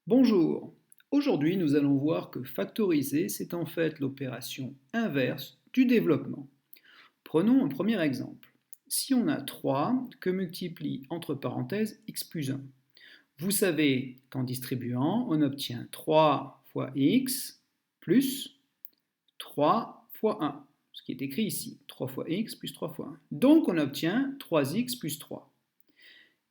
Bonjour, aujourd'hui nous allons voir que factoriser, c'est en fait l'opération inverse du développement. Prenons un premier exemple. Si on a 3 que multiplie entre parenthèses x plus 1, vous savez qu'en distribuant, on obtient 3 fois x plus 3 fois 1, ce qui est écrit ici, 3 fois x plus 3 fois 1. Donc on obtient 3x plus 3.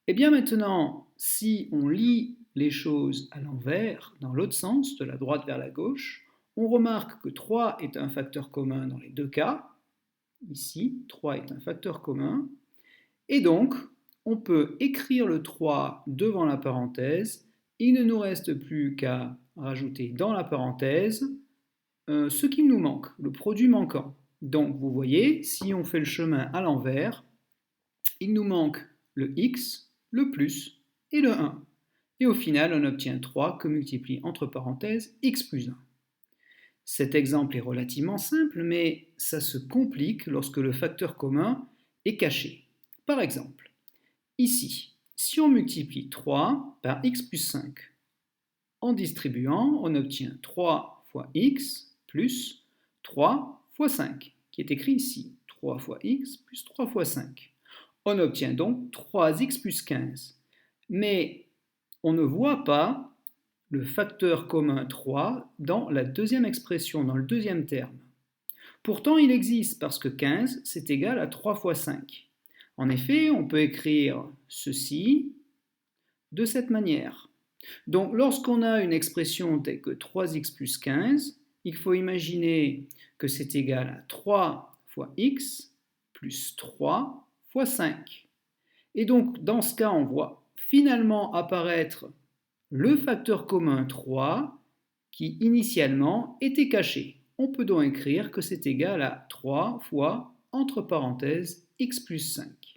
Et bien maintenant, si on lit les choses à l'envers, dans l'autre sens, de la droite vers la gauche, on remarque que 3 est un facteur commun dans les deux cas. Ici, 3 est un facteur commun. Et donc, on peut écrire le 3 devant la parenthèse. Il ne nous reste plus qu'à rajouter dans la parenthèse ce qui nous manque, le produit manquant. Donc, vous voyez, si on fait le chemin à l'envers, il nous manque le x, le plus et le 1. Et au final, on obtient 3 que multiplie entre parenthèses x plus 1. Cet exemple est relativement simple, mais ça se complique lorsque le facteur commun est caché. Par exemple, ici, si on multiplie 3 par x plus 5, en distribuant, on obtient 3 fois x plus 3 fois 5, qui est écrit ici, 3 fois x plus 3 fois 5. On obtient donc 3x plus 15. Mais on ne voit pas le facteur commun 3 dans la deuxième expression, dans le deuxième terme. Pourtant, il existe parce que 15, c'est égal à 3 fois 5. En effet, on peut écrire ceci de cette manière. Donc, lorsqu'on a une expression telle que 3x plus 15, il faut imaginer que c'est égal à 3 fois x plus 3 fois 5. Et donc, dans ce cas, on voit finalement apparaître le facteur commun 3 qui initialement était caché. On peut donc écrire que c'est égal à 3 fois, entre parenthèses, x plus 5.